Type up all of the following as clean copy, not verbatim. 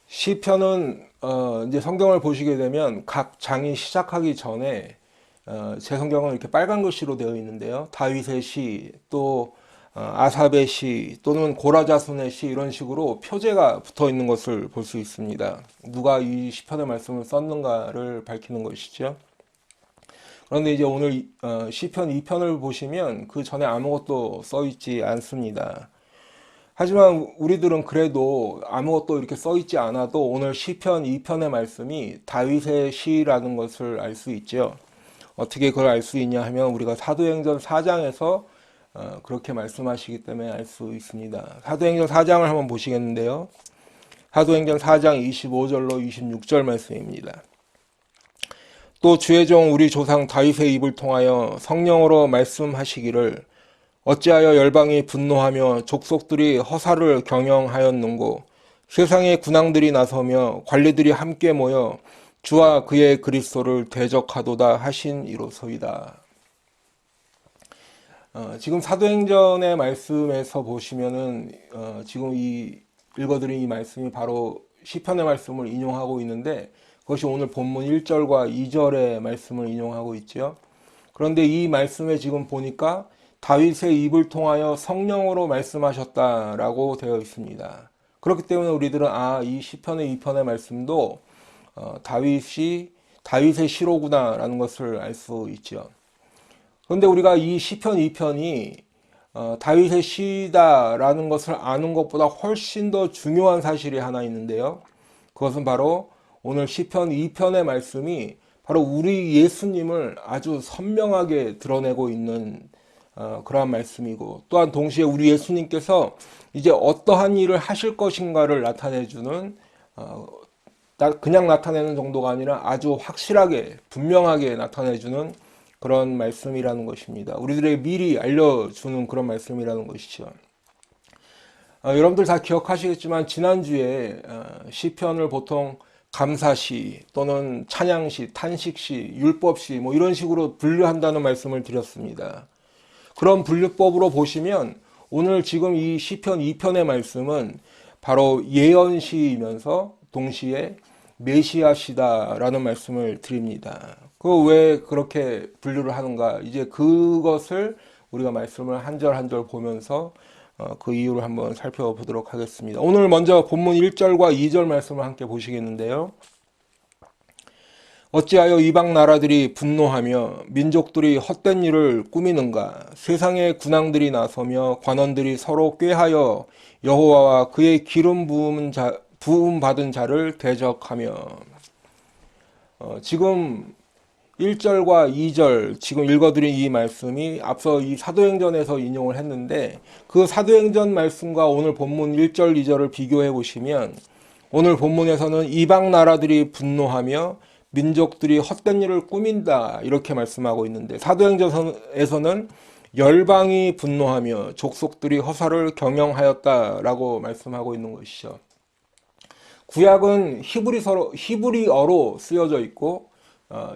시편은 이제 성경을 보시게 되면 각 장이 시작하기 전에 제 성경은 이렇게 빨간 글씨로 되어 있는데요. 다윗의 시, 또 아삽의 시, 또는 고라자손의 시 이런 식으로 표제가 붙어 있는 것을 볼 수 있습니다. 누가 이 시편의 말씀을 썼는가를 밝히는 것이죠. 그런데 이제 오늘 시편 2편을 보시면 그 전에 아무것도 써 있지 않습니다. 하지만 우리들은 그래도 아무것도 이렇게 써 있지 않아도 오늘 시편 2편의 말씀이 다윗의 시라는 것을 알 수 있죠. 어떻게 그걸 알 수 있냐 하면 우리가 사도행전 4장에서 그렇게 말씀하시기 때문에 알 수 있습니다. 사도행전 4장을 한번 보시겠는데요. 사도행전 4장 25절로 26절 말씀입니다. 또 주의 종 우리 조상 다윗의 입을 통하여 성령으로 말씀하시기를 어찌하여 열방이 분노하며 족속들이 허사를 경영하였는고 세상의 군왕들이 나서며 관리들이 함께 모여 주와 그의 그리스도를 대적하도다 하신 이로소이다. 지금 사도행전의 말씀에서 보시면은 지금 이 읽어드린 이 말씀이 바로 시편의 말씀을 인용하고 있는데 그것이 오늘 본문 1절과 2절의 말씀을 인용하고 있죠. 그런데 이 말씀에 지금 보니까 다윗의 입을 통하여 성령으로 말씀하셨다라고 되어 있습니다. 그렇기 때문에 우리들은 이 시편의 2편의 말씀도 다윗의 시로구나라는 것을 알 수 있죠. 그런데 우리가 이 시편 2편이 다윗의 시다라는 것을 아는 것보다 훨씬 더 중요한 사실이 하나 있는데요. 그것은 바로 오늘 시편 2편의 말씀이 바로 우리 예수님을 아주 선명하게 드러내고 있는 그러한 말씀이고, 또한 동시에 우리 예수님께서 이제 어떠한 일을 하실 것인가를 나타내주는, 그냥 나타내는 정도가 아니라 아주 확실하게 분명하게 나타내주는 그런 말씀이라는 것입니다. 우리들에게 미리 알려주는 그런 말씀이라는 것이죠. 여러분들 다 기억하시겠지만 지난주에 시편을 보통 감사시 또는 찬양시, 탄식시, 율법시 뭐 이런 식으로 분류한다는 말씀을 드렸습니다. 그런 분류법으로 보시면 오늘 지금 이 시편 2편의 말씀은 바로 예언시이면서 동시에 메시아시다라는 말씀을 드립니다. 그 왜 그렇게 분류를 하는가? 이제 그것을 우리가 말씀을 한 절 한 절 보면서 그 이유를 한번 살펴보도록 하겠습니다. 오늘 먼저 본문 1절과 2절 말씀을 함께 보시겠는데요. 어찌하여 이방 나라들이 분노하며 민족들이 헛된 일을 꾸미는가? 세상의 군왕들이 나서며 관원들이 서로 꾀하여 여호와와 그의 기름 부음 받은 자를 대적하며. 지금 1절과 2절 지금 읽어드린 이 말씀이 앞서 이 사도행전에서 인용을 했는데 그 사도행전 말씀과 오늘 본문 1절, 2절을 비교해 보시면 오늘 본문에서는 이방 나라들이 분노하며 민족들이 헛된 일을 꾸민다 이렇게 말씀하고 있는데 사도행전에서는 열방이 분노하며 족속들이 허사를 경영하였다라고 말씀하고 있는 것이죠. 구약은 히브리어로 쓰여져 있고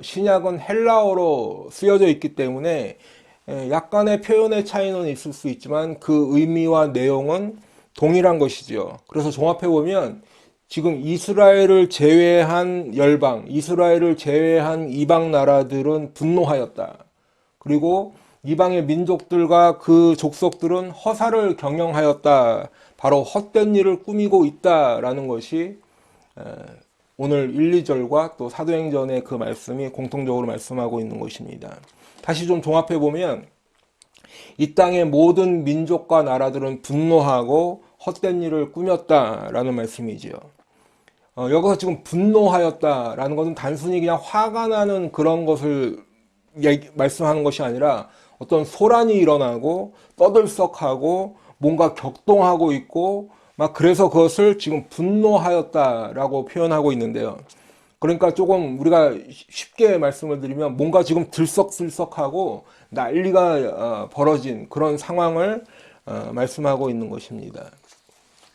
신약은 헬라어로 쓰여져 있기 때문에 약간의 표현의 차이는 있을 수 있지만 그 의미와 내용은 동일한 것이죠. 그래서 종합해 보면 지금 이스라엘을 제외한 열방, 이스라엘을 제외한 이방 나라들은 분노하였다. 그리고 이방의 민족들과 그 족속들은 허사를 경영하였다. 바로 헛된 일을 꾸미고 있다라는 것이 오늘 1, 2절과 또 사도행전의 그 말씀이 공통적으로 말씀하고 있는 것입니다. 다시 좀 종합해 보면 이 땅의 모든 민족과 나라들은 분노하고 헛된 일을 꾸몄다라는 말씀이지요. 여기서 지금 분노하였다라는 것은 단순히 그냥 화가 나는 그런 것을 말씀하는 것이 아니라 어떤 소란이 일어나고 떠들썩하고 뭔가 격동하고 있고 막 그래서 그것을 지금 분노하였다라고 표현하고 있는데요. 그러니까 조금 우리가 쉽게 말씀을 드리면 뭔가 지금 들썩들썩하고 난리가 벌어진 그런 상황을 말씀하고 있는 것입니다.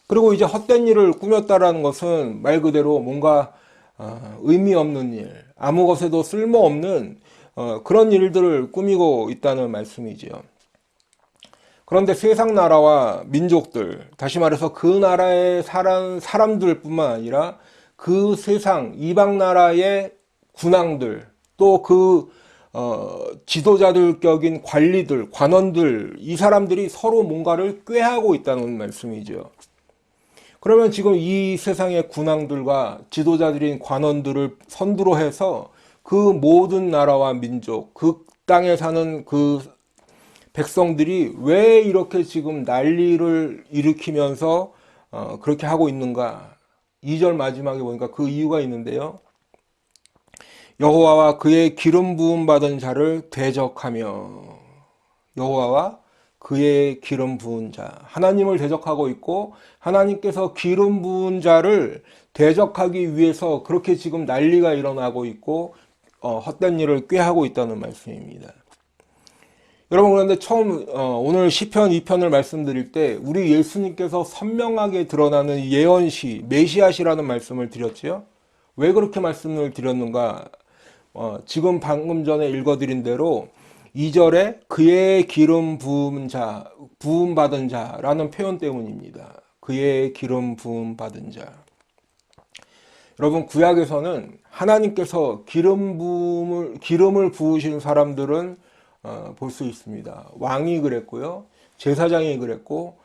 그리고 이제 헛된 일을 꾸몄다라는 것은 말 그대로 뭔가 의미 없는 일, 아무 것에도 쓸모없는 그런 일들을 꾸미고 있다는 말씀이지요. 그런데 세상 나라와 민족들, 다시 말해서 그 나라에 사는 사람들뿐만 아니라 그 세상 이방 나라의 군왕들, 또 그 지도자들 격인 관리들, 관원들, 이 사람들이 서로 뭔가를 꾀하고 있다는 말씀이죠. 그러면 지금 이 세상의 군왕들과 지도자들인 관원들을 선두로 해서 그 모든 나라와 민족, 그 땅에 사는 그 백성들이 왜 이렇게 지금 난리를 일으키면서 그렇게 하고 있는가? 2절 마지막에 보니까 그 이유가 있는데요. 여호와와 그의 기름 부음 받은 자를 대적하며, 여호와와 그의 기름 부은 자, 하나님을 대적하고 있고 하나님께서 기름 부은 자를 대적하기 위해서 그렇게 지금 난리가 일어나고 있고 헛된 일을 꾀하고 있다는 말씀입니다. 여러분, 그런데 처음 오늘 시편 2편을 말씀드릴 때 우리 예수님께서 선명하게 드러나는 예언시 메시아시라는 말씀을 드렸지요. 왜 그렇게 말씀을 드렸는가? 지금 방금 전에 읽어드린 대로 2절에 그의 기름 부은 자, 부음 받은 자라는 표현 때문입니다. 그의 기름 부음 받은 자. 여러분, 구약에서는 하나님께서 기름을 부으신 사람들은 볼 수 있습니다. 왕이 그랬고요, 제사장이 그랬고,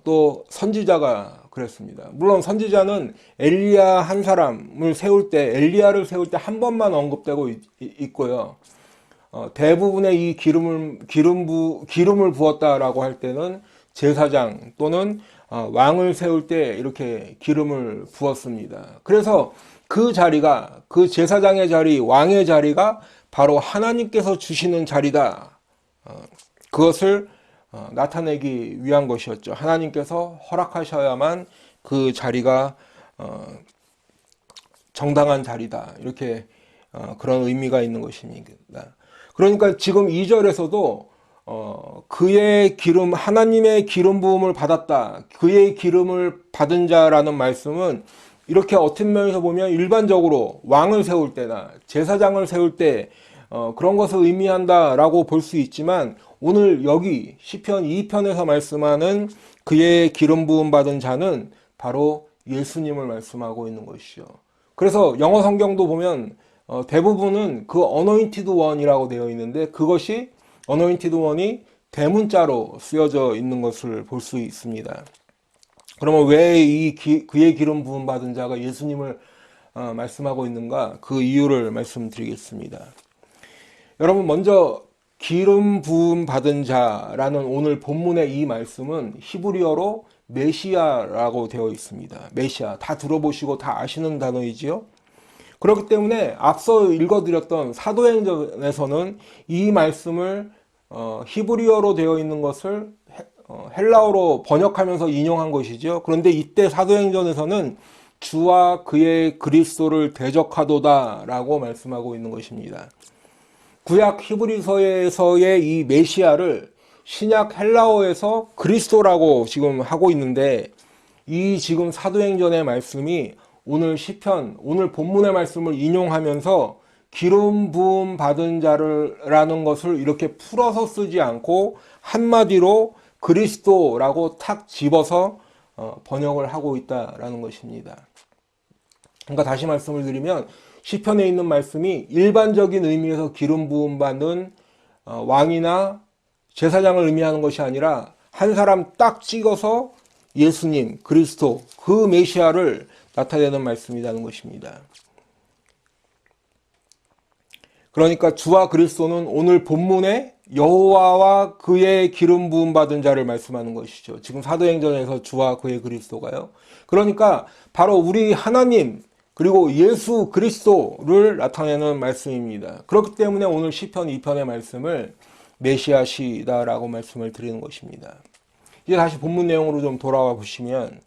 또 선지자가 그랬습니다. 물론 선지자는 엘리야 한 사람을 세울 때, 엘리야를 세울 때 한 번만 언급되고 있고요. 대부분의 이 기름을 부었다라고 할 때는 제사장 또는 왕을 세울 때 이렇게 기름을 부었습니다. 그래서 그 자리가, 그 제사장의 자리, 왕의 자리가 바로 하나님께서 주시는 자리다. 그것을 나타내기 위한 것이었죠. 하나님께서 허락하셔야만 그 자리가 정당한 자리다. 이렇게 그런 의미가 있는 것입니다. 그러니까 지금 2절에서도 그의 기름, 하나님의 기름 부음을 받았다, 그의 기름을 받은 자라는 말씀은 이렇게 어떤 면에서 보면 일반적으로 왕을 세울 때나 제사장을 세울 때 그런 것을 의미한다라고 볼 수 있지만, 오늘 여기 시편 2편에서 말씀하는 그의 기름 부음 받은 자는 바로 예수님을 말씀하고 있는 것이죠. 그래서 영어 성경도 보면 대부분은 그 anointed one이라고 되어 있는데, 그것이 anointed one이 대문자로 쓰여져 있는 것을 볼 수 있습니다. 그러면 왜 그의 기름 부음 받은 자가 예수님을 말씀하고 있는가? 그 이유를 말씀드리겠습니다. 여러분, 먼저 기름 부음 받은 자라는 오늘 본문의 이 말씀은 히브리어로 메시아라고 되어 있습니다. 메시아, 다 들어보시고 다 아시는 단어이지요. 그렇기 때문에 앞서 읽어드렸던 사도행전에서는 이 말씀을 히브리어로 되어 있는 것을 헬라어로 번역하면서 인용한 것이죠. 그런데 이때 사도행전에서는 주와 그의 그리스도를 대적하도다 라고 말씀하고 있는 것입니다. 구약 히브리서에서의 이 메시아를 신약 헬라어에서 그리스도라고 지금 하고 있는데, 이 지금 사도행전의 말씀이 오늘 시편, 오늘 본문의 말씀을 인용하면서 기름 부음 받은 자라는 것을 이렇게 풀어서 쓰지 않고 한마디로 그리스도라고 탁 집어서 번역을 하고 있다라는 것입니다. 그러니까 다시 말씀을 드리면, 시편에 있는 말씀이 일반적인 의미에서 기름 부음 받는 왕이나 제사장을 의미하는 것이 아니라 한 사람 딱 찍어서 예수님, 그리스도, 그 메시아를 나타내는 말씀이라는 것입니다. 그러니까 주와 그리스도는 오늘 본문에 여호와와 그의 기름 부음 받은 자를 말씀하는 것이죠. 지금 사도행전에서 주와 그의 그리스도가요. 그러니까 바로 우리 하나님, 그리고 예수 그리스도를 나타내는 말씀입니다. 그렇기 때문에 오늘 시편 2편의 말씀을 메시아시다라고 말씀을 드리는 것입니다. 이제 다시 본문 내용으로 좀 돌아와 보시면,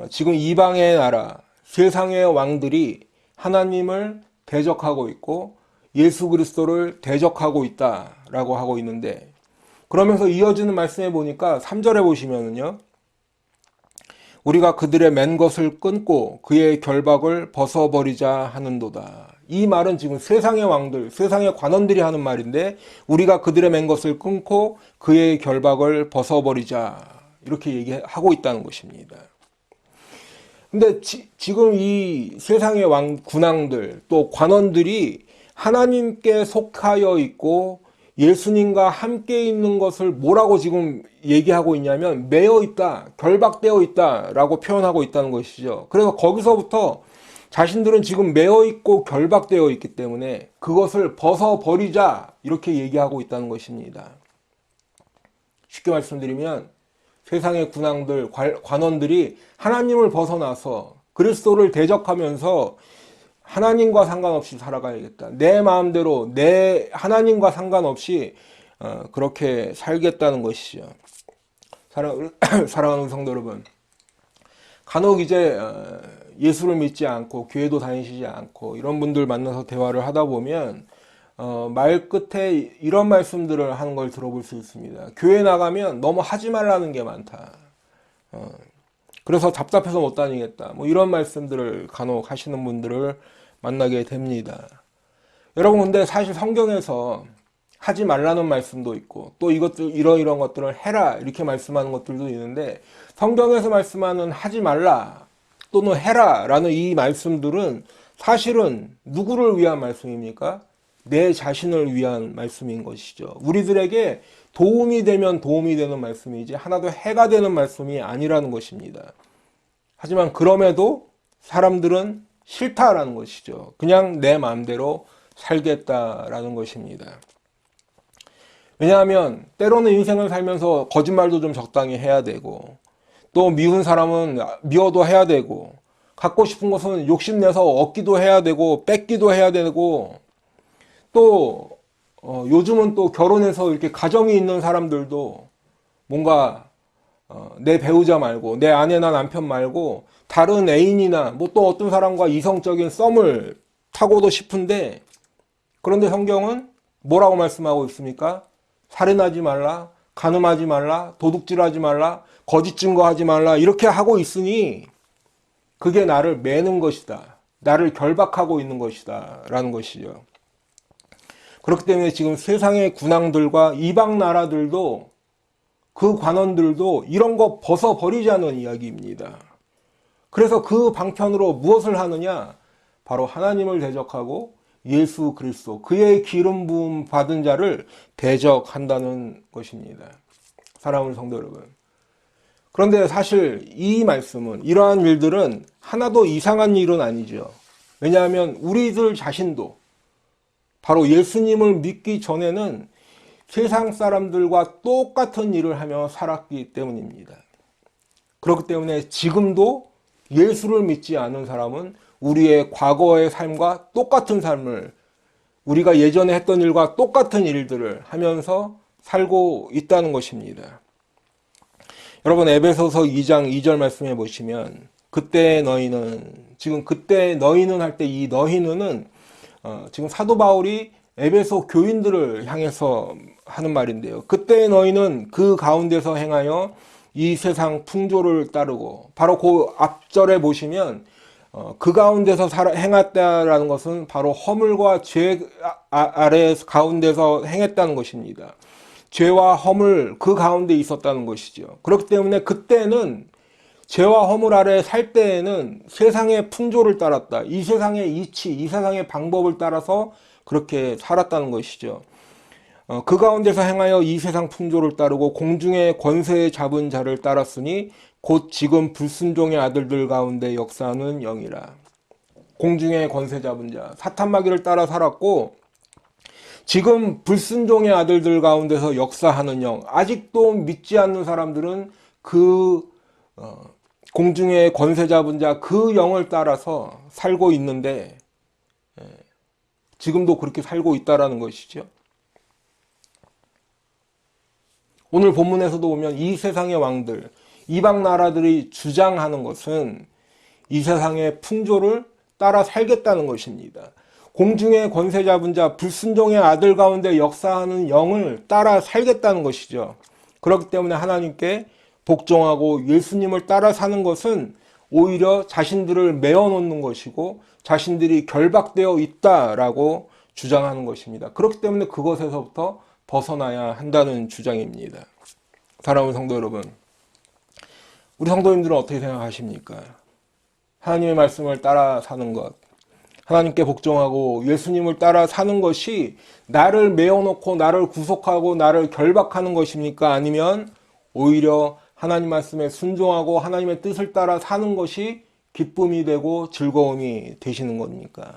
지금 이방의 나라, 세상의 왕들이 하나님을 대적하고 있고 예수 그리스도를 대적하고 있다라고 하고 있는데, 그러면서 이어지는 말씀에 보니까 3절에 보시면은요, 우리가 그들의 맨 것을 끊고 그의 결박을 벗어버리자 하는도다. 이 말은 지금 세상의 왕들, 세상의 관원들이 하는 말인데 우리가 그들의 맹 것을 끊고 그의 결박을 벗어버리자 이렇게 얘기하고 있다는 것입니다. 근데 지금 이 세상의 군왕들 또 관원들이 하나님께 속하여 있고 예수님과 함께 있는 것을 뭐라고 지금 얘기하고 있냐면 매여 있다, 결박되어 있다라고 표현하고 있다는 것이죠. 그래서 거기서부터 자신들은 지금 매여 있고 결박되어 있기 때문에 그것을 벗어버리자 이렇게 얘기하고 있다는 것입니다. 쉽게 말씀드리면 세상의 군왕들, 관원들이 하나님을 벗어나서 그리스도를 대적하면서 하나님과 상관없이 살아가야겠다. 내 마음대로 내 하나님과 상관없이 그렇게 살겠다는 것이죠. 사랑하는 성도 여러분, 간혹 이제 예수를 믿지 않고 교회도 다니시지 않고 이런 분들 만나서 대화를 하다 보면 말 끝에 이런 말씀들을 하는 걸 들어볼 수 있습니다. 교회 나가면 너무 하지 말라는 게 많다. 그래서 답답해서 못 다니겠다. 뭐 이런 말씀들을 간혹 하시는 분들을 만나게 됩니다. 여러분, 근데 사실 성경에서 하지 말라는 말씀도 있고 또 이것들 이런 것들을 해라 이렇게 말씀하는 것들도 있는데 성경에서 말씀하는 하지 말라 또는 해라라는 이 말씀들은 사실은 누구를 위한 말씀입니까? 내 자신을 위한 말씀인 것이죠. 우리들에게 도움이 되면 도움이 되는 말씀이지 하나도 해가 되는 말씀이 아니라는 것입니다. 하지만 그럼에도 사람들은 싫다라는 것이죠. 그냥 내 마음대로 살겠다라는 것입니다. 왜냐하면 때로는 인생을 살면서 거짓말도 좀 적당히 해야 되고 또 미운 사람은 미워도 해야 되고 갖고 싶은 것은 욕심내서 얻기도 해야 되고 뺏기도 해야 되고 또 요즘은 또 결혼해서 이렇게 가정이 있는 사람들도 뭔가 내 배우자 말고 내 아내나 남편 말고 다른 애인이나 뭐 또 어떤 사람과 이성적인 썸을 타고도 싶은데 그런데 성경은 뭐라고 말씀하고 있습니까? 살인하지 말라, 간음하지 말라, 도둑질하지 말라, 거짓 증거하지 말라 이렇게 하고 있으니 그게 나를 매는 것이다. 나를 결박하고 있는 것이다 라는 것이죠. 그렇기 때문에 지금 세상의 군왕들과 이방 나라들도 그 관원들도 이런 거 벗어버리자는 이야기입니다. 그래서 그 방편으로 무엇을 하느냐? 바로 하나님을 대적하고 예수 그리스도 그의 기름 부음 받은 자를 대적한다는 것입니다. 사랑하는 성도 여러분, 그런데 사실 이 말씀은 이러한 일들은 하나도 이상한 일은 아니죠. 왜냐하면 우리들 자신도 바로 예수님을 믿기 전에는 세상 사람들과 똑같은 일을 하며 살았기 때문입니다. 그렇기 때문에 지금도 예수를 믿지 않은 사람은 우리의 과거의 삶과 똑같은 삶을 우리가 예전에 했던 일과 똑같은 일들을 하면서 살고 있다는 것입니다. 여러분 에베소서 2장 2절 말씀해 보시면 그때 너희는 지금 그때 너희는 할 때 이 너희는은 지금 사도 바울이 에베소 교인들을 향해서 하는 말인데요. 그때 너희는 그 가운데서 행하여 이 세상 풍조를 따르고 바로 그 앞절에 보시면 그 가운데서 행했다라는 것은 바로 허물과 죄 아래 가운데서 행했다는 것입니다. 죄와 허물 그 가운데 있었다는 것이죠. 그렇기 때문에 그때는 죄와 허물 아래 살 때에는 세상의 풍조를 따랐다. 이 세상의 이치, 이 세상의 방법을 따라서 그렇게 살았다는 것이죠. 그 가운데서 행하여 이 세상 풍조를 따르고 공중의 권세 잡은 자를 따랐으니 곧 지금 불순종의 아들들 가운데 역사하는 영이라. 공중의 권세 잡은 자, 사탄마귀를 따라 살았고 지금 불순종의 아들들 가운데서 역사하는 영, 아직도 믿지 않는 사람들은 그 공중의 권세 잡은 자 그 영을 따라서 살고 있는데 지금도 그렇게 살고 있다라는 것이죠. 오늘 본문에서도 보면 이 세상의 왕들, 이방 나라들이 주장하는 것은 이 세상의 풍조를 따라 살겠다는 것입니다. 공중의 권세 잡은 자, 불순종의 아들 가운데 역사하는 영을 따라 살겠다는 것이죠. 그렇기 때문에 하나님께 복종하고 예수님을 따라 사는 것은 오히려 자신들을 메어놓는 것이고 자신들이 결박되어 있다라고 주장하는 것입니다. 그렇기 때문에 그것에서부터 벗어나야 한다는 주장입니다. 사랑하는 성도 여러분, 우리 성도님들은 어떻게 생각하십니까? 하나님의 말씀을 따라 사는 것, 하나님께 복종하고 예수님을 따라 사는 것이 나를 메어놓고 나를 구속하고 나를 결박하는 것입니까? 아니면 오히려 하나님 말씀에 순종하고 하나님의 뜻을 따라 사는 것이 기쁨이 되고 즐거움이 되시는 겁니까?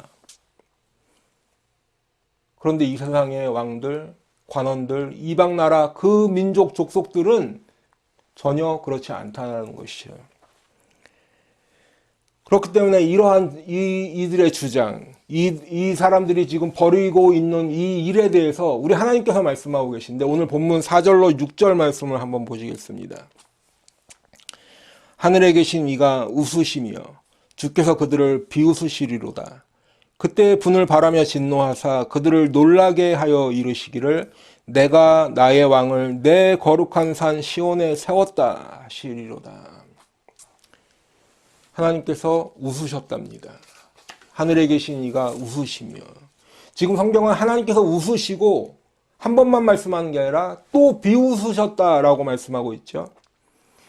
그런데 이 세상의 왕들, 관원들, 이방 나라 그 민족 족속들은 전혀 그렇지 않다는 것이죠. 그렇기 때문에 이러한 이들의 주장, 이 사람들이 지금 벌이고 있는 이 일에 대해서 우리 하나님께서 말씀하고 계신데 오늘 본문 4절로 6절 말씀을 한번 보시겠습니다. 하늘에 계신 이가 웃으시며 주께서 그들을 비웃으시리로다. 그때 분을 바라며 진노하사 그들을 놀라게 하여 이르시기를 내가 나의 왕을 내 거룩한 산 시온에 세웠다 하시리로다. 하나님께서 웃으셨답니다. 하늘에 계신 이가 웃으시며, 지금 성경은 하나님께서 웃으시고 한 번만 말씀하는 게 아니라 또 비웃으셨다라고 말씀하고 있죠.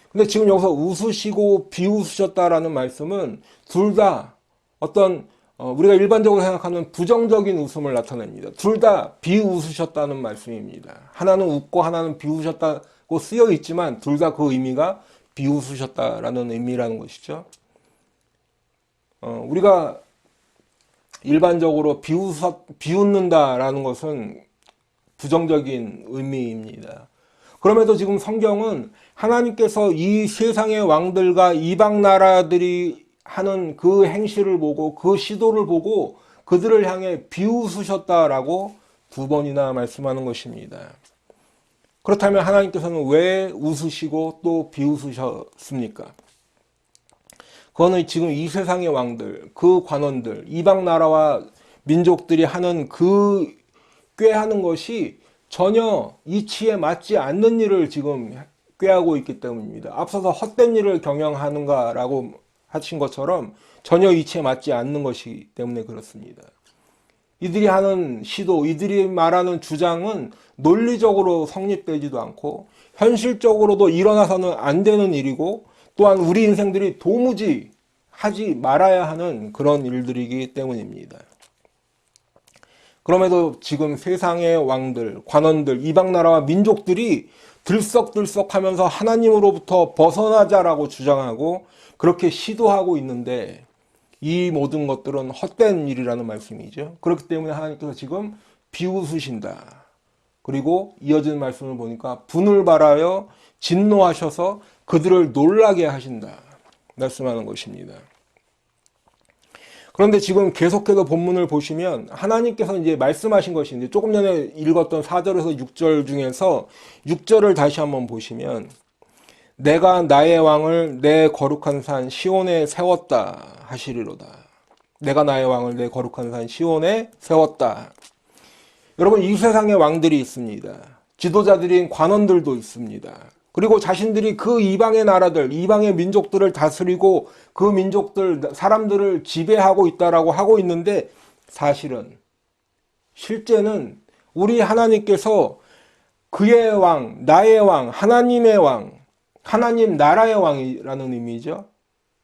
근데 지금 여기서 웃으시고 비웃으셨다라는 말씀은 둘 다 어떤 우리가 일반적으로 생각하는 부정적인 웃음을 나타냅니다. 둘 다 비웃으셨다는 말씀입니다. 하나는 웃고 하나는 비웃으셨다고 쓰여 있지만 둘 다 그 의미가 비웃으셨다라는 의미라는 것이죠. 우리가 일반적으로 비웃는다라는 것은 부정적인 의미입니다. 그럼에도 지금 성경은 하나님께서 이 세상의 왕들과 이방 나라들이 하는 그 행실을 보고 그 시도를 보고 그들을 향해 비웃으셨다라고 두 번이나 말씀하는 것입니다. 그렇다면 하나님께서는 왜 웃으시고 또 비웃으셨습니까? 그거는 지금 이 세상의 왕들, 그 관원들, 이방 나라와 민족들이 하는 그 꾀하는 것이 전혀 이치에 맞지 않는 일을 지금 꾀하고 있기 때문입니다. 앞서서 헛된 일을 경영하는가라고 하신 것처럼 전혀 이치에 맞지 않는 것이기 때문에 그렇습니다. 이들이 하는 시도, 이들이 말하는 주장은 논리적으로 성립되지도 않고 현실적으로도 일어나서는 안 되는 일이고 또한 우리 인생들이 도무지 하지 말아야 하는 그런 일들이기 때문입니다. 그럼에도 지금 세상의 왕들, 관원들, 이방나라와 민족들이 들썩들썩하면서 하나님으로부터 벗어나자라고 주장하고 그렇게 시도하고 있는데 이 모든 것들은 헛된 일이라는 말씀이죠. 그렇기 때문에 하나님께서 지금 비웃으신다. 그리고 이어지는 말씀을 보니까 분을 발하여 진노하셔서 그들을 놀라게 하신다. 말씀하는 것입니다. 그런데 지금 계속해서 본문을 보시면 하나님께서 이제 말씀하신 것인데 조금 전에 읽었던 4절에서 6절 중에서 6절을 다시 한번 보시면 내가 나의 왕을 내 거룩한 산 시온에 세웠다 하시리로다. 내가 나의 왕을 내 거룩한 산 시온에 세웠다. 여러분 이 세상에 왕들이 있습니다. 지도자들인 관원들도 있습니다. 그리고 자신들이 그 이방의 나라들, 이방의 민족들을 다스리고 그 민족들, 사람들을 지배하고 있다라고 하고 있는데 사실은 실제는 우리 하나님께서 그의 왕, 나의 왕, 하나님의 왕, 하나님 나라의 왕이라는 의미죠.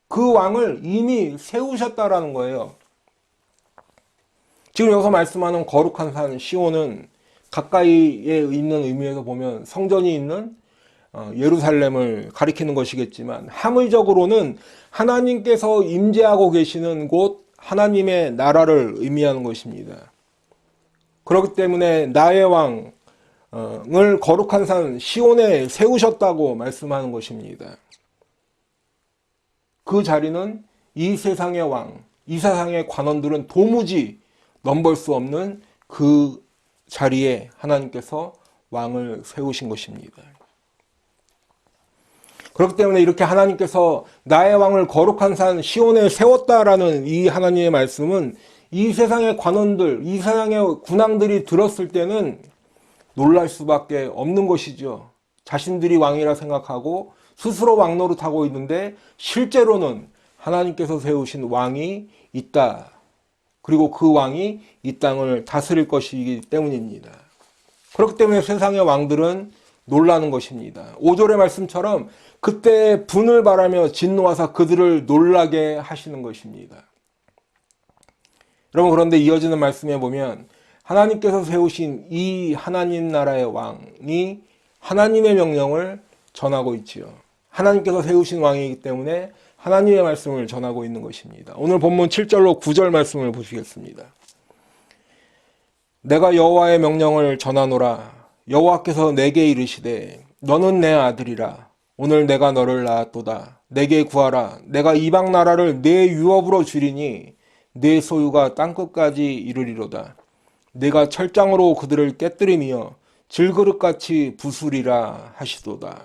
그 왕을 이미 세우셨다라는 거예요. 지금 여기서 말씀하는 거룩한 산 시온은 가까이에 있는 의미에서 보면 성전이 있는 예루살렘을 가리키는 것이겠지만 함의적으로는 하나님께서 임재하고 계시는 곳 하나님의 나라를 의미하는 것입니다. 그렇기 때문에 나의 왕을 거룩한 산 시온에 세우셨다고 말씀하는 것입니다. 그 자리는 이 세상의 왕, 이 세상의 관원들은 도무지 넘볼 수 없는 그 자리에 하나님께서 왕을 세우신 것입니다. 그렇기 때문에 이렇게 하나님께서 나의 왕을 거룩한 산 시온에 세웠다라는 이 하나님의 말씀은 이 세상의 관원들, 이 세상의 군왕들이 들었을 때는 놀랄 수밖에 없는 것이죠. 자신들이 왕이라 생각하고 스스로 왕노릇하고 있는데 실제로는 하나님께서 세우신 왕이 있다. 그리고 그 왕이 이 땅을 다스릴 것이기 때문입니다. 그렇기 때문에 세상의 왕들은 놀라는 것입니다. 5절의 말씀처럼 그때 분을 바라며 진노하사 그들을 놀라게 하시는 것입니다. 여러분, 그런데 이어지는 말씀에 보면 하나님께서 세우신 이 하나님 나라의 왕이 하나님의 명령을 전하고 있지요. 하나님께서 세우신 왕이기 때문에 하나님의 말씀을 전하고 있는 것입니다. 오늘 본문 7절로 9절 말씀을 보시겠습니다. 내가 여호와의 명령을 전하노라. 여호와께서 내게 이르시되 너는 내 아들이라. 오늘 내가 너를 낳았도다. 내게 구하라. 내가 이방 나라를 내 유업으로 주리니 내 소유가 땅끝까지 이르리로다. 내가 철장으로 그들을 깨뜨리며 질그릇같이 부수리라 하시도다.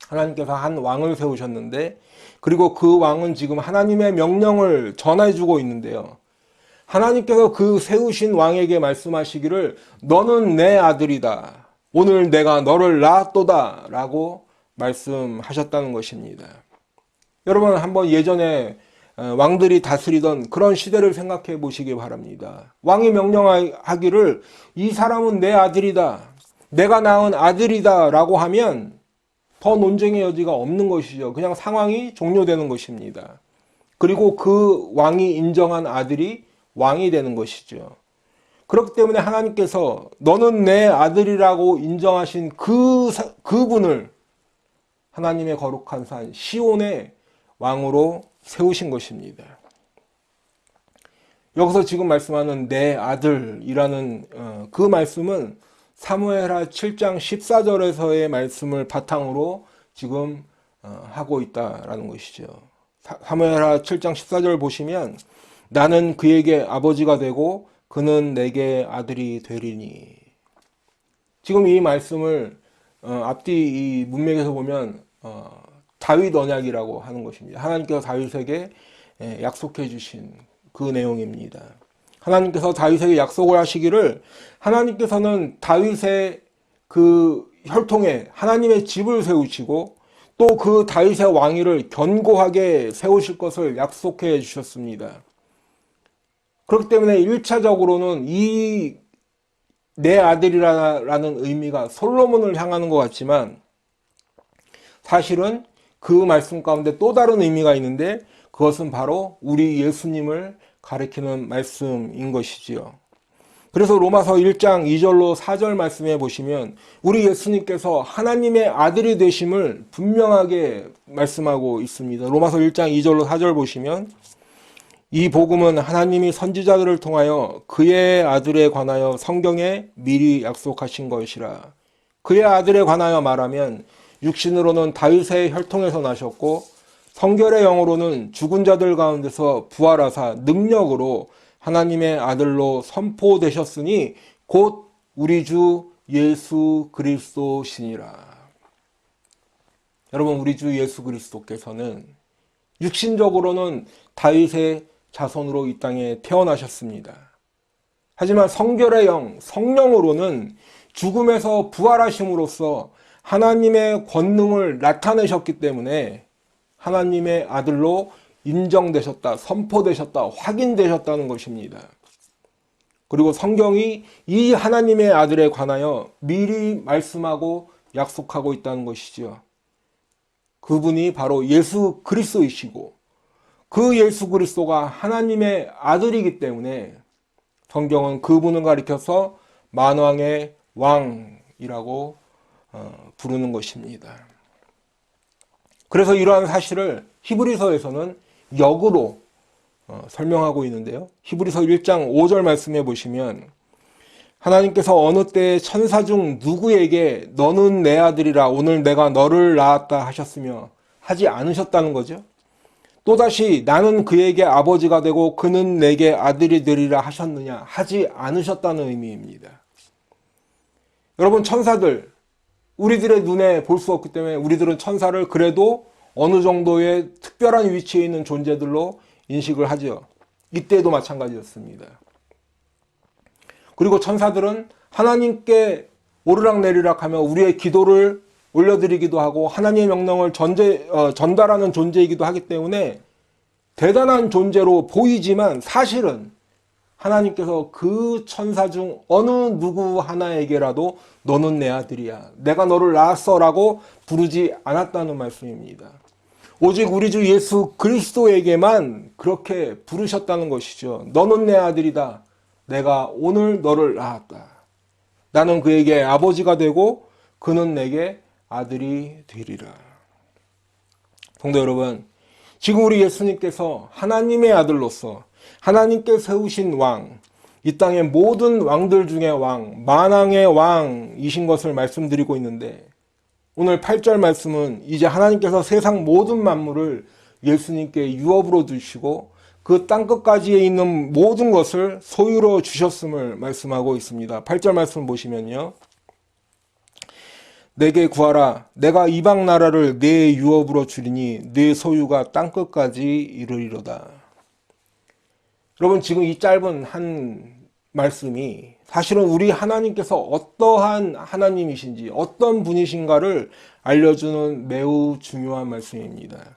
하나님께서 한 왕을 세우셨는데, 그리고 그 왕은 지금 하나님의 명령을 전해주고 있는데요. 하나님께서 그 세우신 왕에게 말씀하시기를 너는 내 아들이다. 오늘 내가 너를 낳았도다 라고 말씀하셨다는 것입니다. 여러분, 한번 예전에 왕들이 다스리던 그런 시대를 생각해 보시기 바랍니다. 왕이 명령하기를 이 사람은 내 아들이다, 내가 낳은 아들이다 라고 하면 더 논쟁의 여지가 없는 것이죠. 그냥 상황이 종료되는 것입니다. 그리고 그 왕이 인정한 아들이 왕이 되는 것이죠. 그렇기 때문에 하나님께서 너는 내 아들이라고 인정하신 그분을 하나님의 거룩한 산 시온의 왕으로 세우신 것입니다. 여기서 지금 말씀하는 내 아들이라는 그 말씀은 사무엘하 7장 14절에서의 말씀을 바탕으로 지금 하고 있다라는 것이죠. 사무엘하 7장 14절 보시면 나는 그에게 아버지가 되고 그는 내게 아들이 되리니. 지금 이 말씀을 앞뒤 이 문맥에서 보면 다윗 언약이라고 하는 것입니다. 하나님께서 다윗에게 약속해 주신 그 내용입니다. 하나님께서 다윗에게 약속을 하시기를 하나님께서는 다윗의 그 혈통에 하나님의 집을 세우시고 또 그 다윗의 왕위를 견고하게 세우실 것을 약속해 주셨습니다. 그렇기 때문에 1차적으로는 이 내 아들이라는 의미가 솔로몬을 향하는 것 같지만 사실은 그 말씀 가운데 또 다른 의미가 있는데 그것은 바로 우리 예수님을 가리키는 말씀인 것이지요. 그래서 로마서 1장 2절로 4절 말씀해 보시면 우리 예수님께서 하나님의 아들이 되심을 분명하게 말씀하고 있습니다. 로마서 1장 2절로 4절 보시면 이 복음은 하나님이 선지자들을 통하여 그의 아들에 관하여 성경에 미리 약속하신 것이라. 그의 아들에 관하여 말하면 육신으로는 다윗의 혈통에서 나셨고 성결의 영으로는 죽은 자들 가운데서 부활하사 능력으로 하나님의 아들로 선포되셨으니 곧 우리 주 예수 그리스도시니라. 여러분, 우리 주 예수 그리스도께서는 육신적으로는 다윗의 자손으로 이 땅에 태어나셨습니다. 하지만 성결의 영, 성령으로는 죽음에서 부활하심으로써 하나님의 권능을 나타내셨기 때문에 하나님의 아들로 인정되셨다, 선포되셨다, 확인되셨다는 것입니다. 그리고 성경이 이 하나님의 아들에 관하여 미리 말씀하고 약속하고 있다는 것이죠. 그분이 바로 예수 그리스도이시고 그 예수 그리스도가 하나님의 아들이기 때문에 성경은 그분을 가리켜서 만왕의 왕이라고 부르는 것입니다. 그래서 이러한 사실을 히브리서에서는 역으로 설명하고 있는데요. 히브리서 1장 5절 말씀해 보시면 하나님께서 어느 때 천사 중 누구에게 너는 내 아들이라 오늘 내가 너를 낳았다 하셨으며 하지 않으셨다는 거죠. 또다시 나는 그에게 아버지가 되고 그는 내게 아들이 되리라 하셨느냐 하지 않으셨다는 의미입니다. 여러분, 천사들 우리들의 눈에 볼 수 없기 때문에 우리들은 천사를 그래도 어느 정도의 특별한 위치에 있는 존재들로 인식을 하죠. 이때도 마찬가지였습니다. 그리고 천사들은 하나님께 오르락내리락 하며 우리의 기도를 올려드리기도 하고 하나님의 명령을 전달하는 존재이기도 하기 때문에 대단한 존재로 보이지만 사실은 하나님께서 그 천사 중 어느 누구 하나에게라도 너는 내 아들이야, 내가 너를 낳았어라고 부르지 않았다는 말씀입니다. 오직 우리 주 예수 그리스도에게만 그렇게 부르셨다는 것이죠. 너는 내 아들이다. 내가 오늘 너를 낳았다. 나는 그에게 아버지가 되고 그는 내게 아들이 되리라. 성도 여러분, 지금 우리 예수님께서 하나님의 아들로서 하나님께 세우신 왕, 이 땅의 모든 왕들 중에 왕, 만왕의 왕이신 것을 말씀드리고 있는데, 오늘 8절 말씀은 이제 하나님께서 세상 모든 만물을 예수님께 유업으로 주시고 그 땅끝까지에 있는 모든 것을 소유로 주셨음을 말씀하고 있습니다. 8절 말씀 보시면요, 내게 구하라. 내가 이방 나라를 내 유업으로 주리니 내 소유가 땅끝까지 이르리로다. 여러분, 지금 이 짧은 한 말씀이 사실은 우리 하나님께서 어떠한 하나님이신지 어떤 분이신가를 알려주는 매우 중요한 말씀입니다.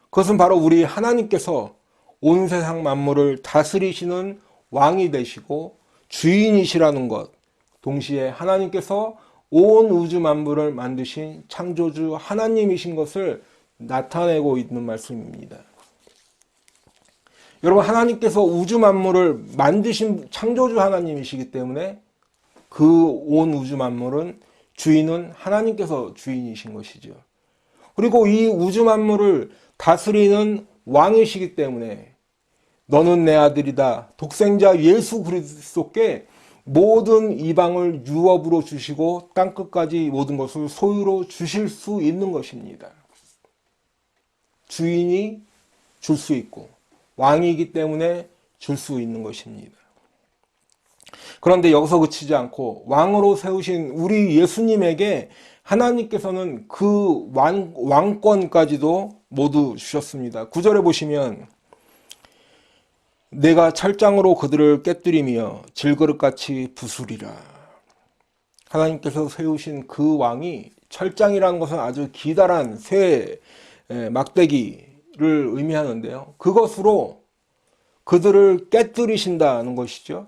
그것은 바로 우리 하나님께서 온 세상 만물을 다스리시는 왕이 되시고 주인이시라는 것, 동시에 하나님께서 온 우주 만물을 만드신 창조주 하나님이신 것을 나타내고 있는 말씀입니다. 여러분, 하나님께서 우주 만물을 만드신 창조주 하나님이시기 때문에 그 온 우주 만물은 주인은 하나님께서 주인이신 것이죠. 그리고 이 우주 만물을 다스리는 왕이시기 때문에 너는 내 아들이다. 독생자 예수 그리스도께 모든 이방을 유업으로 주시고 땅끝까지 모든 것을 소유로 주실 수 있는 것입니다. 주인이 줄 수 있고 왕이기 때문에 줄 수 있는 것입니다. 그런데 여기서 그치지 않고 왕으로 세우신 우리 예수님에게 하나님께서는 그 왕권까지도 모두 주셨습니다. 9절에 보시면 내가 철장으로 그들을 깨뜨리며 질그릇같이 부수리라. 하나님께서 세우신 그 왕이, 철장이라는 것은 아주 기다란 쇠 막대기를 의미하는데요, 그것으로 그들을 깨뜨리신다는 것이죠.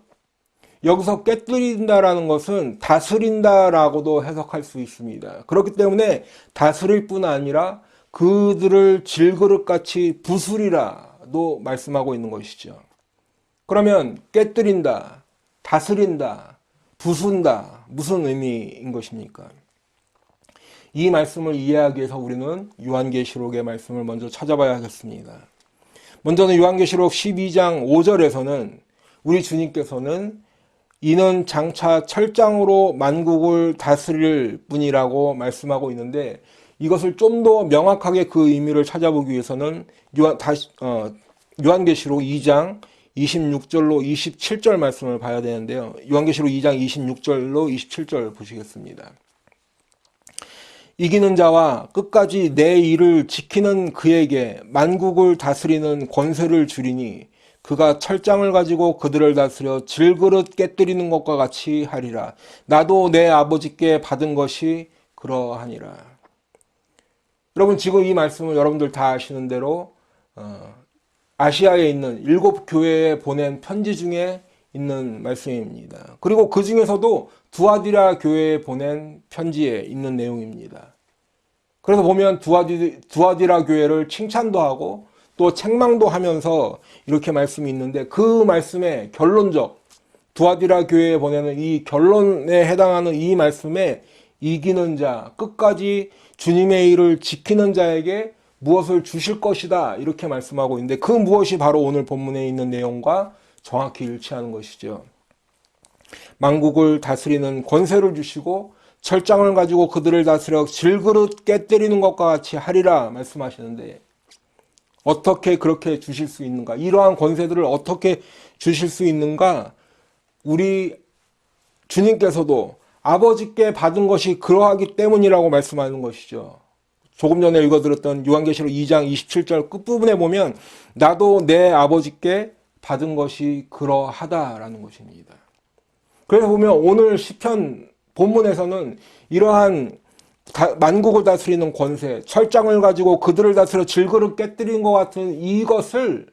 여기서 깨뜨린다라는 것은 다스린다라고도 해석할 수 있습니다. 그렇기 때문에 다스릴 뿐 아니라 그들을 질그릇같이 부수리라도 말씀하고 있는 것이죠. 그러면 깨뜨린다, 다스린다, 부순다, 무슨 의미인 것입니까? 이 말씀을 이해하기 위해서 우리는 요한계시록의 말씀을 먼저 찾아봐야 하겠습니다. 먼저는 요한계시록 12장 5절에서는 우리 주님께서는 이는 장차 철장으로 만국을 다스릴 분이라고 말씀하고 있는데, 이것을 좀 더 명확하게 그 의미를 찾아보기 위해서는 요한계시록 2장 26절로 27절 말씀을 봐야 되는데요. 요한계시록 2장 26절로 27절 보시겠습니다. 이기는 자와 끝까지 내 일을 지키는 그에게 만국을 다스리는 권세를 주리니 그가 철장을 가지고 그들을 다스려 질그릇 깨뜨리는 것과 같이 하리라. 나도 내 아버지께 받은 것이 그러하니라. 여러분, 지금 이 말씀은 여러분들 다 아시는 대로 아시아에 있는 7교회에 보낸 편지 중에 있는 말씀입니다. 그리고 그 중에서도 두아디라 교회에 보낸 편지에 있는 내용입니다. 그래서 보면 두아디라 교회를 칭찬도 하고 또 책망도 하면서 이렇게 말씀이 있는데, 그 말씀의 결론적, 두아디라 교회에 보내는 이 결론에 해당하는 이 말씀에 이기는 자, 끝까지 주님의 일을 지키는 자에게 무엇을 주실 것이다, 이렇게 말씀하고 있는데, 그 무엇이 바로 오늘 본문에 있는 내용과 정확히 일치하는 것이죠. 만국을 다스리는 권세를 주시고 철장을 가지고 그들을 다스려 질그릇 깨뜨리는 것과 같이 하리라 말씀하시는데, 어떻게 그렇게 주실 수 있는가? 이러한 권세들을 어떻게 주실 수 있는가? 우리 주님께서도 아버지께 받은 것이 그러하기 때문이라고 말씀하는 것이죠. 조금 전에 읽어드렸던 요한계시록 2장 27절 끝부분에 보면 나도 내 아버지께 받은 것이 그러하다라는 것입니다. 그래서 보면 오늘 시편 본문에서는 이러한 만국을 다스리는 권세, 철장을 가지고 그들을 다스려 질그릇 깨뜨린 것 같은 이것을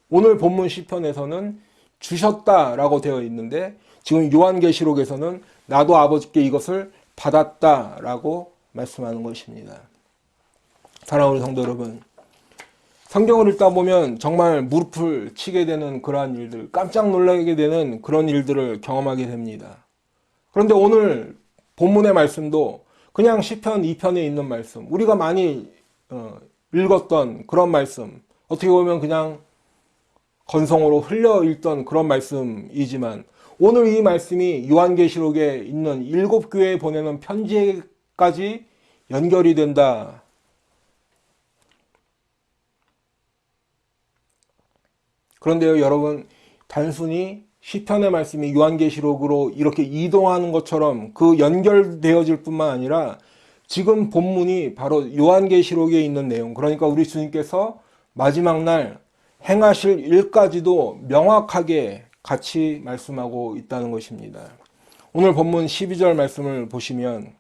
오늘 본문 시편에서는 주셨다라고 되어 있는데, 지금 요한계시록에서는 나도 아버지께 이것을 받았다라고 말씀하는 것입니다. 사랑하는 성도 여러분, 성경을 읽다 보면 정말 무릎을 치게 되는 그러한 일들, 깜짝 놀라게 되는 그런 일들을 경험하게 됩니다. 그런데 오늘 본문의 말씀도 그냥 시편 2편에 있는 말씀, 우리가 많이 읽었던 그런 말씀, 어떻게 보면 그냥 건성으로 흘려 읽던 그런 말씀이지만, 오늘 이 말씀이 요한계시록에 있는 7교회에 보내는 편지까지 연결이 된다. 그런데요, 여러분, 단순히 시편의 말씀이 요한계시록으로 이렇게 이동하는 것처럼 그 연결되어질 뿐만 아니라 지금 본문이 바로 요한계시록에 있는 내용, 그러니까 우리 주님께서 마지막 날 행하실 일까지도 명확하게 같이 말씀하고 있다는 것입니다. 오늘 본문 12절 말씀을 보시면,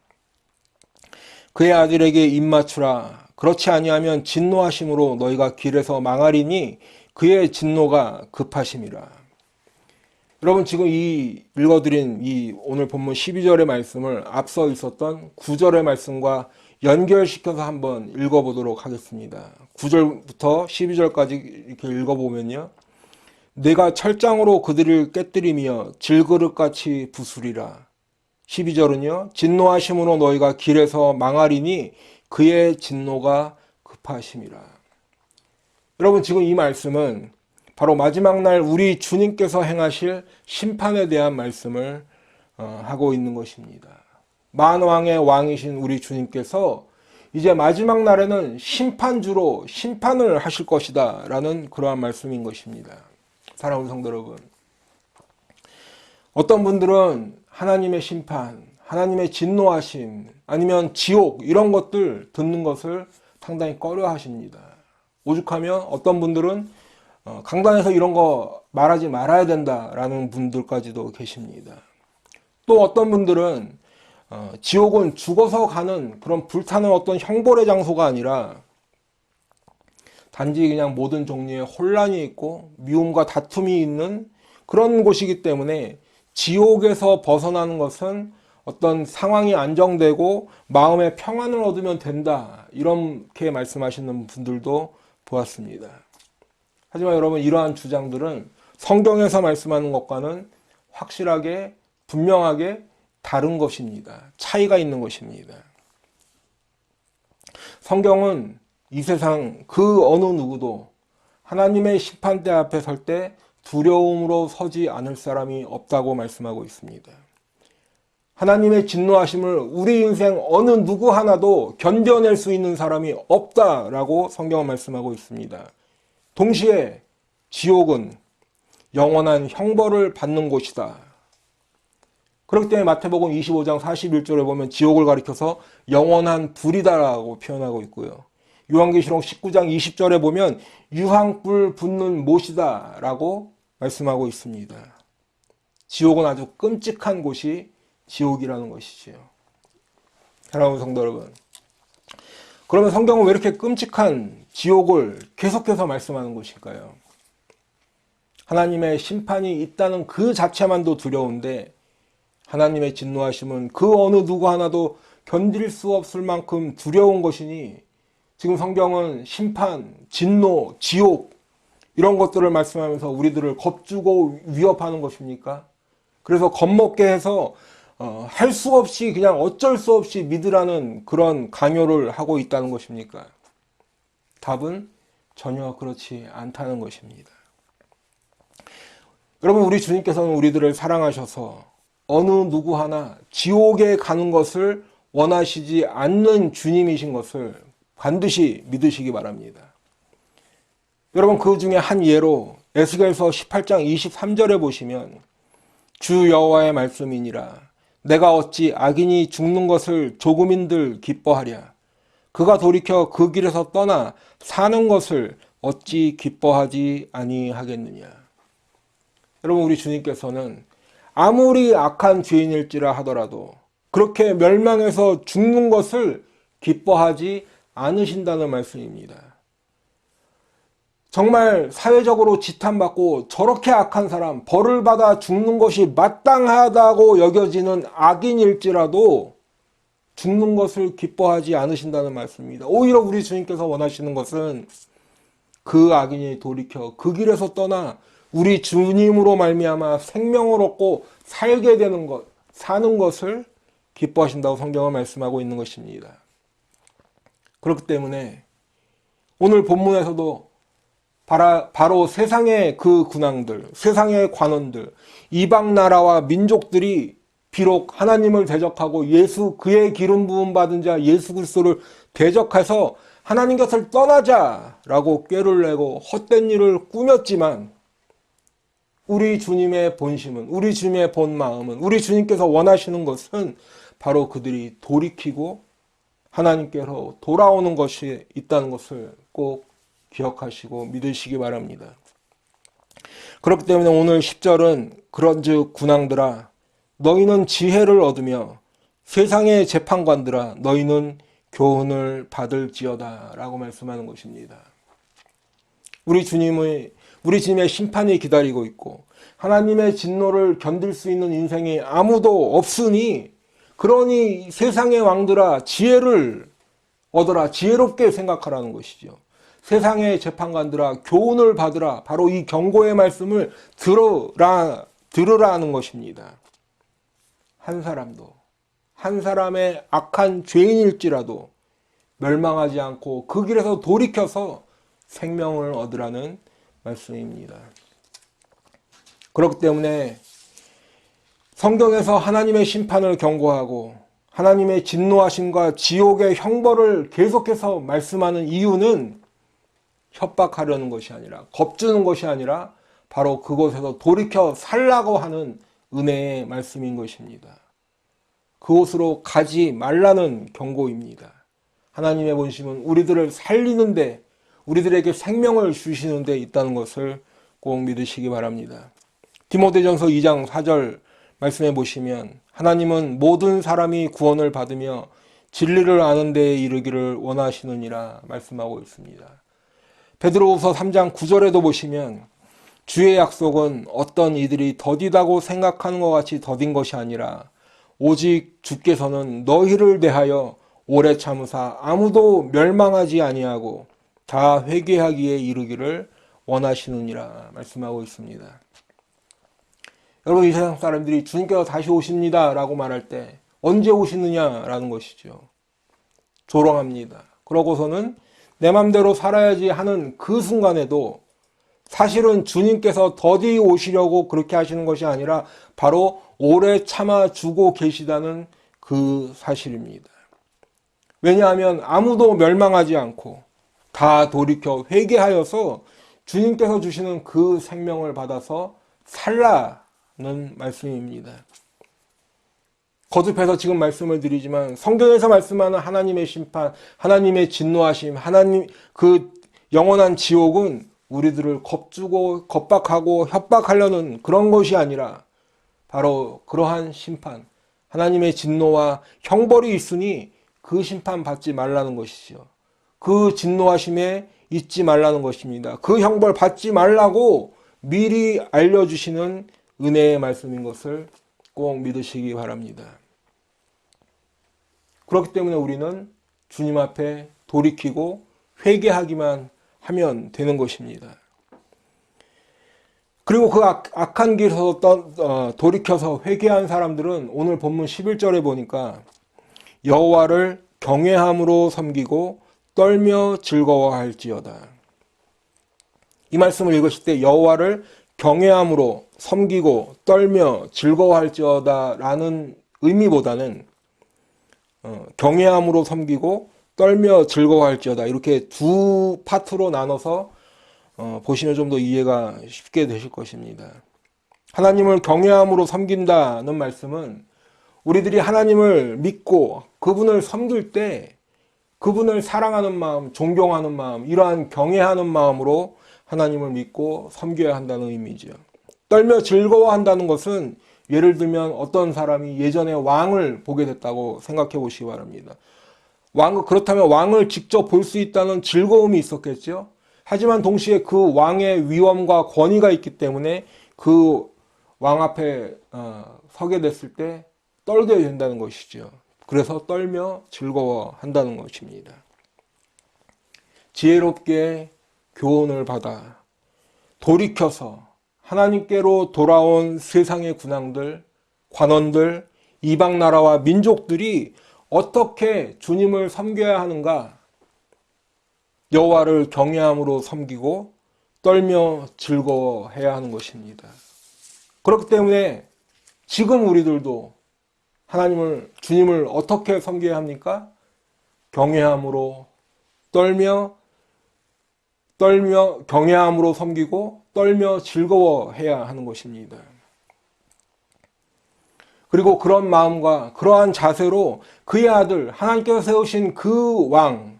그의 아들에게 입맞추라. 그렇지 아니하면 진노하심으로 너희가 길에서 망하리니 그의 진노가 급하심이라. 여러분, 지금 이 읽어드린 이 오늘 본문 12절의 말씀을 앞서 있었던 9절의 말씀과 연결시켜서 한번 읽어보도록 하겠습니다. 9절부터 12절까지 이렇게 읽어보면요, 내가 철장으로 그들을 깨뜨리며 질그릇같이 부수리라. 12절은요, 진노하심으로 너희가 길에서 망하리니 그의 진노가 급하심이라. 여러분, 지금 이 말씀은 바로 마지막 날 우리 주님께서 행하실 심판에 대한 말씀을 하고 있는 것입니다. 만왕의 왕이신 우리 주님께서 이제 마지막 날에는 심판주로 심판을 하실 것이다 라는 그러한 말씀인 것입니다. 사랑하는 성도 여러분, 어떤 분들은 하나님의 심판, 하나님의 진노하심, 아니면 지옥, 이런 것들 듣는 것을 상당히 꺼려 하십니다. 오죽하면 어떤 분들은 강단에서 이런 거 말하지 말아야 된다라는 분들까지도 계십니다. 또 어떤 분들은 지옥은 죽어서 가는 그런 불타는 어떤 형벌의 장소가 아니라 단지 그냥 모든 종류의 혼란이 있고 미움과 다툼이 있는 그런 곳이기 때문에 지옥에서 벗어나는 것은 어떤 상황이 안정되고 마음의 평안을 얻으면 된다, 이렇게 말씀하시는 분들도 보았습니다. 하지만 여러분, 이러한 주장들은 성경에서 말씀하는 것과는 확실하게 분명하게 다른 것입니다. 차이가 있는 것입니다. 성경은 이 세상 그 어느 누구도 하나님의 심판대 앞에 설 때 두려움으로 서지 않을 사람이 없다고 말씀하고 있습니다. 하나님의 진노하심을 우리 인생 어느 누구 하나도 견뎌낼 수 있는 사람이 없다라고 성경은 말씀하고 있습니다. 동시에 지옥은 영원한 형벌을 받는 곳이다. 그렇기 때문에 마태복음 25장 41절에 보면 지옥을 가리켜서 영원한 불이다라고 표현하고 있고요. 요한계시록 19장 20절에 보면 유황불 붙는 못이다라고 말씀하고 있습니다. 지옥은 아주 끔찍한 곳이 지옥이라는 것이지요. 사랑하는 성도 여러분, 그러면 성경은 왜 이렇게 끔찍한 지옥을 계속해서 말씀하는 것일까요? 하나님의 심판이 있다는 그 자체만도 두려운데 하나님의 진노하심은 그 어느 누구 하나도 견딜 수 없을 만큼 두려운 것이니 지금 성경은 심판, 진노, 지옥 이런 것들을 말씀하면서 우리들을 겁주고 위협하는 것입니까? 그래서 겁먹게 해서 할 수 없이 그냥 어쩔 수 없이 믿으라는 그런 강요를 하고 있다는 것입니까? 답은 전혀 그렇지 않다는 것입니다. 여러분, 우리 주님께서는 우리들을 사랑하셔서 어느 누구 하나 지옥에 가는 것을 원하시지 않는 주님이신 것을 반드시 믿으시기 바랍니다. 여러분, 그 중에 한 예로 에스겔서 18장 23절에 보시면 주 여호와의 말씀이니라 내가 어찌 악인이 죽는 것을 조금인들 기뻐하랴 그가 돌이켜 그 길에서 떠나 사는 것을 어찌 기뻐하지 아니하겠느냐. 여러분, 우리 주님께서는 아무리 악한 죄인일지라 하더라도 그렇게 멸망해서 죽는 것을 기뻐하지 않으신다는 말씀입니다. 정말 사회적으로 지탄받고 저렇게 악한 사람, 벌을 받아 죽는 것이 마땅하다고 여겨지는 악인일지라도 죽는 것을 기뻐하지 않으신다는 말씀입니다. 오히려 우리 주님께서 원하시는 것은 그 악인이 돌이켜 그 길에서 떠나 우리 주님으로 말미암아 생명을 얻고 살게 되는 것, 사는 것을 기뻐하신다고 성경은 말씀하고 있는 것입니다. 그렇기 때문에 오늘 본문에서도 바로 세상의 그 군왕들, 세상의 관원들, 이방 나라와 민족들이 비록 하나님을 대적하고 그의 기름 부음 받은 자 예수 그리스도를 대적해서 하나님 곁을 떠나자라고 꾀를 내고 헛된 일을 꾸몄지만 우리 주님의 본심은, 우리 주님의 본 마음은, 우리 주님께서 원하시는 것은 바로 그들이 돌이키고 하나님께로 돌아오는 것이 있다는 것을 꼭 기억하시고 믿으시기 바랍니다. 그렇기 때문에 오늘 10절은 그런즉 군왕들아 너희는 지혜를 얻으며 세상의 재판관들아 너희는 교훈을 받을지어다 라고 말씀하는 것입니다. 우리 주님의 심판이 기다리고 있고 하나님의 진노를 견딜 수 있는 인생이 아무도 없으니 그러니 세상의 왕들아 지혜를 얻어라, 지혜롭게 생각하라는 것이죠. 세상의 재판관들아 교훈을 받으라, 바로 이 경고의 말씀을 들으라는 것입니다. 한 사람도 한 사람의 악한 죄인일지라도 멸망하지 않고 그 길에서 돌이켜서 생명을 얻으라는 말씀입니다. 그렇기 때문에 성경에서 하나님의 심판을 경고하고 하나님의 진노하심과 지옥의 형벌을 계속해서 말씀하는 이유는 협박하려는 것이 아니라, 겁주는 것이 아니라 바로 그곳에서 돌이켜 살라고 하는 은혜의 말씀인 것입니다. 그곳으로 가지 말라는 경고입니다. 하나님의 본심은 우리들을 살리는데, 우리들에게 생명을 주시는 데 있다는 것을 꼭 믿으시기 바랍니다. 디모데전서 2장 4절 말씀해 보시면 하나님은 모든 사람이 구원을 받으며 진리를 아는 데에 이르기를 원하시느니라 말씀하고 있습니다. 베드로후서 3장 9절에도 보시면 주의 약속은 어떤 이들이 더디다고 생각하는 것 같이 더딘 것이 아니라 오직 주께서는 너희를 대하여 오래 참으사 아무도 멸망하지 아니하고 다 회개하기에 이르기를 원하시느니라 말씀하고 있습니다. 여러분, 이 세상 사람들이 주님께서 다시 오십니다 라고 말할 때 언제 오시느냐라는 것이죠. 조롱합니다. 그러고서는 내 맘대로 살아야지 하는 그 순간에도 사실은 주님께서 더디 오시려고 그렇게 하시는 것이 아니라 바로 오래 참아주고 계시다는 그 사실입니다. 왜냐하면 아무도 멸망하지 않고 다 돌이켜 회개하여서 주님께서 주시는 그 생명을 받아서 살라는 말씀입니다. 거듭해서 지금 말씀을 드리지만 성경에서 말씀하는 하나님의 심판, 하나님의 진노하심, 하나님 그 영원한 지옥은 우리들을 겁주고 겁박하고 협박하려는 그런 것이 아니라 바로 그러한 심판, 하나님의 진노와 형벌이 있으니 그 심판 받지 말라는 것이죠. 그 진노하심에 잊지 말라는 것입니다. 그 형벌 받지 말라고 미리 알려주시는 은혜의 말씀인 것을 꼭 믿으시기 바랍니다. 그렇기 때문에 우리는 주님 앞에 돌이키고 회개하기만 하면 되는 것입니다. 그리고 그 악한 길에서 돌이켜서 회개한 사람들은 오늘 본문 11절에 보니까 여호와를 경외함으로 섬기고 떨며 즐거워할지어다. 이 말씀을 읽으실 때 여호와를 경외함으로 섬기고 떨며 즐거워할지어다 라는 의미보다는 경외함으로 섬기고 떨며 즐거워할지어다 이렇게 두 파트로 나눠서 보시면 좀 더 이해가 쉽게 되실 것입니다. 하나님을 경외함으로 섬긴다는 말씀은 우리들이 하나님을 믿고 그분을 섬길 때 그분을 사랑하는 마음, 존경하는 마음, 이러한 경외하는 마음으로 하나님을 믿고 섬겨야 한다는 의미죠. 떨며 즐거워한다는 것은 예를 들면 어떤 사람이 예전에 왕을 보게 됐다고 생각해 보시기 바랍니다. 그렇다면 왕을 직접 볼 수 있다는 즐거움이 있었겠죠. 하지만 동시에 그 왕의 위엄과 권위가 있기 때문에 그 왕 앞에 서게 됐을 때 떨게 된다는 것이죠. 그래서 떨며 즐거워한다는 것입니다. 지혜롭게 교훈을 받아 돌이켜서 하나님께로 돌아온 세상의 군왕들, 관원들, 이방 나라와 민족들이 어떻게 주님을 섬겨야 하는가? 여호와를 경외함으로 섬기고 떨며 즐거워해야 하는 것입니다. 그렇기 때문에 지금 우리들도 주님을 어떻게 섬겨야 합니까? 경외함으로 경외함으로 섬기고 떨며 즐거워해야 하는 것입니다. 그리고 그런 마음과 그러한 자세로 그의 아들, 하나님께서 세우신 그 왕,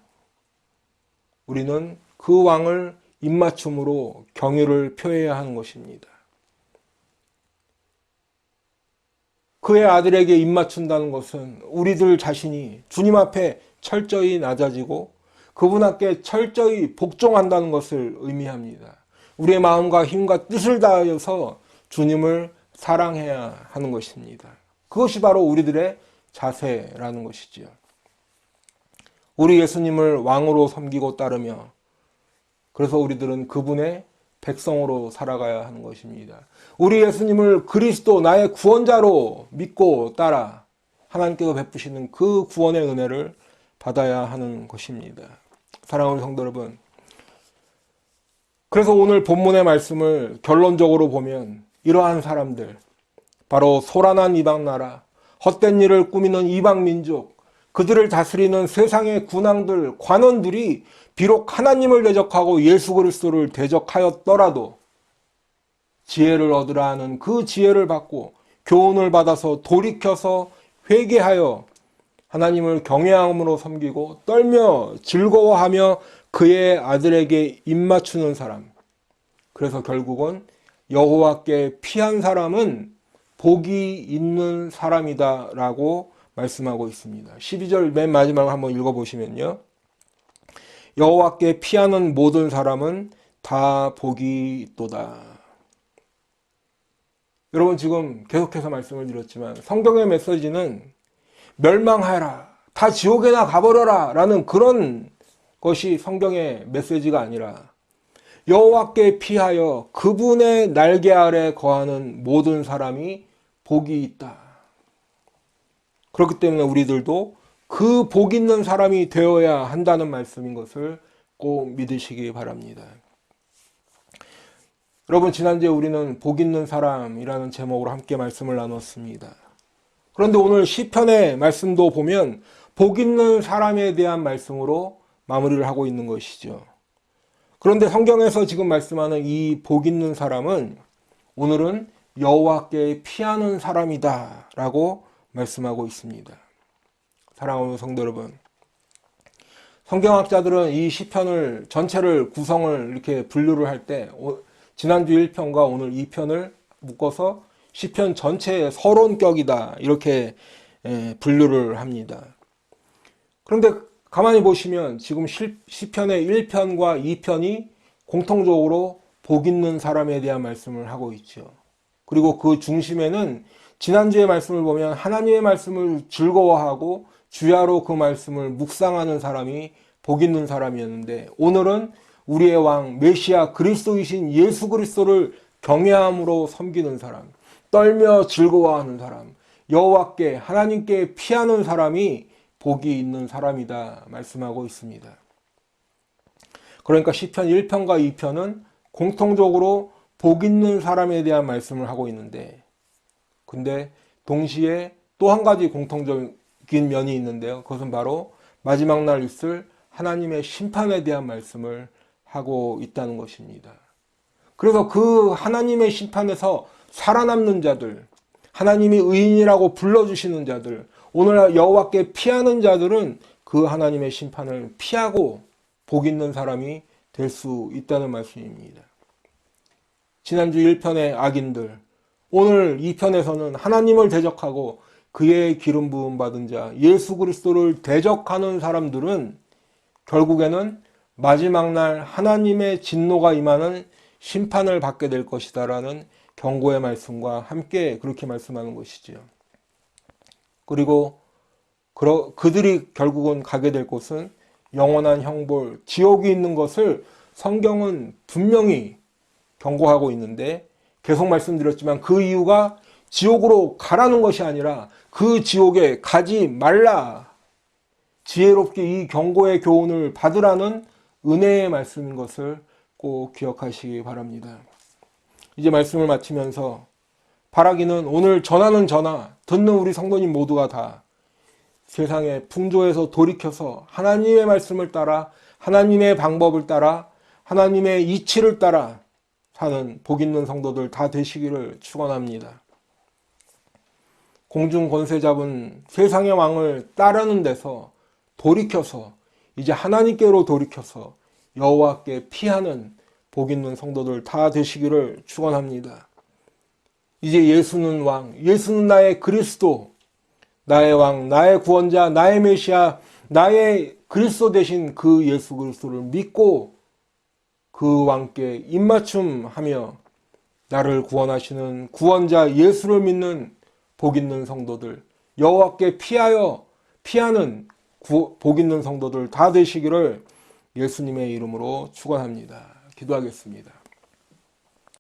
우리는 그 왕을 입맞춤으로 경외를 표해야 하는 것입니다. 그의 아들에게 입맞춘다는 것은 우리들 자신이 주님 앞에 철저히 낮아지고 그분 앞에 철저히 복종한다는 것을 의미합니다. 우리의 마음과 힘과 뜻을 다하여서 주님을 사랑해야 하는 것입니다. 그것이 바로 우리들의 자세라는 것이지요. 우리 예수님을 왕으로 섬기고 따르며 그래서 우리들은 그분의 백성으로 살아가야 하는 것입니다. 우리 예수님을 그리스도 나의 구원자로 믿고 따라 하나님께서 베푸시는 그 구원의 은혜를 받아야 하는 것입니다. 사랑하는 성도 여러분, 그래서 오늘 본문의 말씀을 결론적으로 보면 이러한 사람들, 바로 소란한 이방 나라, 헛된 일을 꾸미는 이방 민족, 그들을 다스리는 세상의 군왕들, 관원들이 비록 하나님을 대적하고 예수 그리스도를 대적하였더라도 지혜를 얻으라 하는 그 지혜를 받고 교훈을 받아서 돌이켜서 회개하여 하나님을 경외함으로 섬기고 떨며 즐거워하며 그의 아들에게 입맞추는 사람. 그래서 결국은 여호와께 피한 사람은 복이 있는 사람이다 라고 말씀하고 있습니다. 12절 맨 마지막을 한번 읽어보시면요. 여호와께 피하는 모든 사람은 다 복이 있도다. 여러분 지금 계속해서 말씀을 드렸지만 성경의 메시지는 멸망하여라, 다 지옥에나 가버려라 라는 그런 것이 성경의 메시지가 아니라 여호와께 피하여 그분의 날개 아래 거하는 모든 사람이 복이 있다. 그렇기 때문에 우리들도 그 복 있는 사람이 되어야 한다는 말씀인 것을 꼭 믿으시기 바랍니다. 여러분 지난주에 우리는 복 있는 사람이라는 제목으로 함께 말씀을 나눴습니다. 그런데 오늘 시편의 말씀도 보면 복 있는 사람에 대한 말씀으로 마무리를 하고 있는 것이죠. 그런데 성경에서 지금 말씀하는 이 복 있는 사람은 오늘은 여호와께 피하는 사람이다 라고 말씀하고 있습니다. 사랑하는 성도 여러분, 성경학자들은 이 시편을 전체를 구성을 이렇게 분류를 할 때 지난주 1편과 오늘 2편을 묶어서 시편 전체의 서론격이다 이렇게 분류를 합니다. 그런데 가만히 보시면 지금 시편의 1편과 2편이 공통적으로 복 있는 사람에 대한 말씀을 하고 있죠. 그리고 그 중심에는 지난주의 말씀을 보면 하나님의 말씀을 즐거워하고 주야로 그 말씀을 묵상하는 사람이 복 있는 사람이었는데 오늘은 우리의 왕 메시아 그리스도이신 예수 그리스도를 경외함으로 섬기는 사람, 떨며 즐거워하는 사람, 여호와께 하나님께 피하는 사람이 복이 있는 사람이다 말씀하고 있습니다. 그러니까 시편 1편과 2편은 공통적으로 복 있는 사람에 대한 말씀을 하고 있는데 근데 동시에 또 한 가지 공통적인 면이 있는데요. 그것은 바로 마지막 날 있을 하나님의 심판에 대한 말씀을 하고 있다는 것입니다. 그래서 그 하나님의 심판에서 살아남는 자들, 하나님이 의인이라고 불러주시는 자들, 오늘 여호와께 피하는 자들은 그 하나님의 심판을 피하고 복 있는 사람이 될 수 있다는 말씀입니다. 지난주 1편의 악인들, 오늘 2편에서는 하나님을 대적하고 그의 기름 부음 받은 자 예수 그리스도를 대적하는 사람들은 결국에는 마지막 날 하나님의 진노가 임하는 심판을 받게 될 것이다라는 경고의 말씀과 함께 그렇게 말씀하는 것이지요. 그리고 그들이 결국은 가게 될 곳은 영원한 형벌, 지옥이 있는 것을 성경은 분명히 경고하고 있는데, 계속 말씀드렸지만 그 이유가 지옥으로 가라는 것이 아니라 그 지옥에 가지 말라, 지혜롭게 이 경고의 교훈을 받으라는 은혜의 말씀인 것을 꼭 기억하시기 바랍니다. 이제 말씀을 마치면서 바라기는 오늘 전하는 전하, 듣는 우리 성도님 모두가 다 세상의 풍조에서 돌이켜서 하나님의 말씀을 따라, 하나님의 방법을 따라, 하나님의 이치를 따라 사는 복 있는 성도들 다 되시기를 축원합니다. 공중 권세 잡은 세상의 왕을 따르는 데서 돌이켜서 이제 하나님께로 돌이켜서 여호와께 피하는 복 있는 성도들 다 되시기를 축원합니다. 이제 예수는 왕, 예수는 나의 그리스도, 나의 왕, 나의 구원자, 나의 메시아, 나의 그리스도 되신 그 예수 그리스도를 믿고 그 왕께 입맞춤하며 나를 구원하시는 구원자 예수를 믿는 복 있는 성도들, 여호와께 피하는 복 있는 성도들 다 되시기를 예수님의 이름으로 축원합니다. 기도하겠습니다.